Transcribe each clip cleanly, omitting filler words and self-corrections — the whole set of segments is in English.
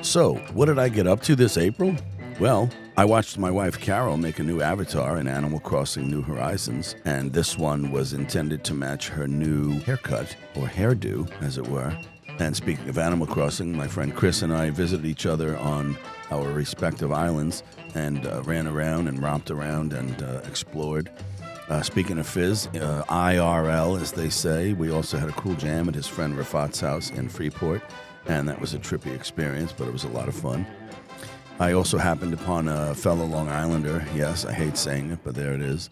So, what did I get up to this April? Well, I watched my wife Carol make a new avatar in Animal Crossing New Horizons, and this one was intended to match her new haircut, or hairdo, as it were. And speaking of Animal Crossing, my friend Chris and I visited each other on our respective islands and ran around and romped around and explored. Speaking of Fizz, IRL, as they say, we also had a cool jam at his friend Rafat's house in Freeport, and that was a trippy experience, but it was a lot of fun. I also happened upon a fellow Long Islander, yes, I hate saying it, but there it is,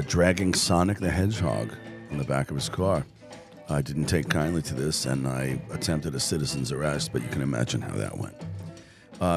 dragging Sonic the Hedgehog on the back of his car. I didn't take kindly to this, and I attempted a citizen's arrest, but you can imagine how that went.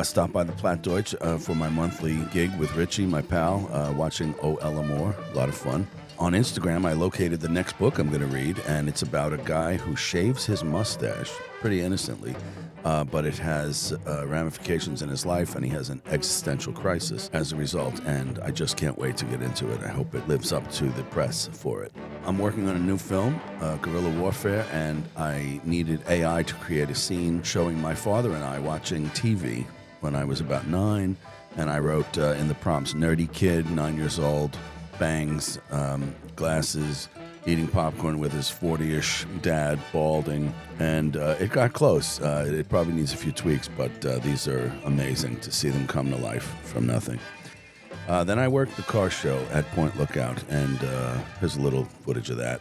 Stopped by the Platt Deutsch for my monthly gig with Richie, my pal, watching O. Ellamore, a lot of fun. On Instagram, I located the next book I'm going to read, and it's about a guy who shaves his mustache pretty innocently, but it has ramifications in his life, and he has an existential crisis as a result, and I just can't wait to get into it. I hope it lives up to the press for it. I'm working on a new film, Guerrilla Warfare, and I needed AI to create a scene showing my father and I watching TV when I was about 9, and I wrote in the prompts, nerdy kid, 9 years old, bangs, glasses, eating popcorn with his 40-ish dad, balding, and it got close. It probably needs a few tweaks, but these are amazing to see them come to life from nothing. Then I worked the car show at Point Lookout, and here's a little footage of that.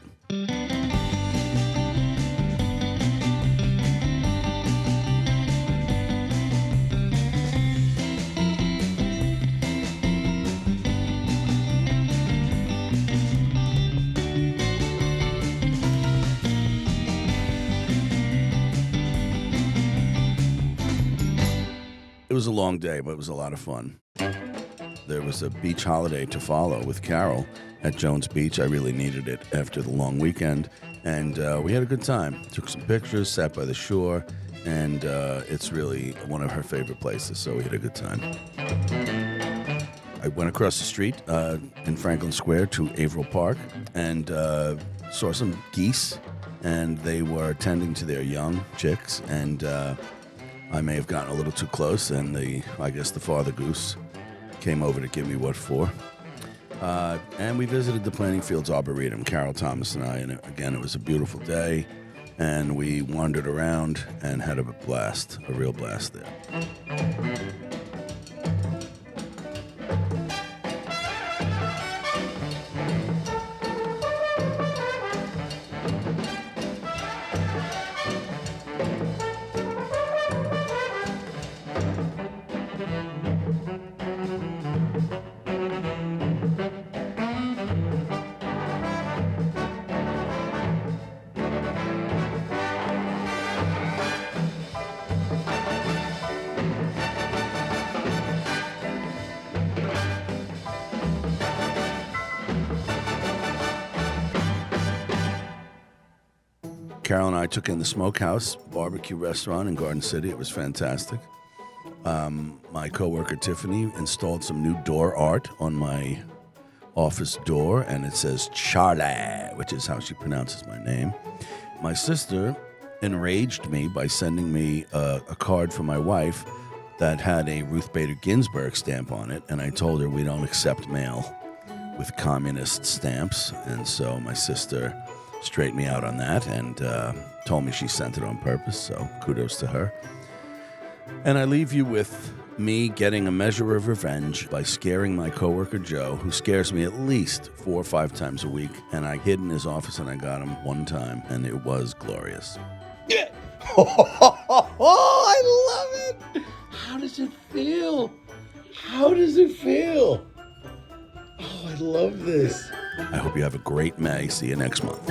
It was a long day, but it was a lot of fun. There was a beach holiday to follow with Carol at Jones Beach. I really needed it after the long weekend, and we had a good time. Took some pictures, sat by the shore, and it's really one of her favorite places, so we had a good time. I went across the street in Franklin Square to Averill Park and saw some geese, and they were tending to their young chicks, and I may have gotten a little too close, and I guess the father goose came over to give me what for. And we visited the Planting Fields Arboretum, Carol Thomas and I, and again, it was a beautiful day, and we wandered around and had a blast, a real blast there. Carol and I took in the Smokehouse barbecue restaurant in Garden City. It was fantastic. My coworker Tiffany installed some new door art on my office door, and it says Charlie, which is how she pronounces my name. My sister enraged me by sending me a card from my wife that had a Ruth Bader Ginsburg stamp on it, and I told her we don't accept mail with communist stamps, and so my sister straightened me out on that and told me she sent it on purpose, so kudos to her. And I leave you with me getting a measure of revenge by scaring my coworker Joe, who scares me at least 4 or 5 times a week, and I hid in his office and I got him one time, and it was glorious. Yeah. Oh, I love it. How does it feel? How does it feel? Oh, I love this. I hope you have a great May. See you next month.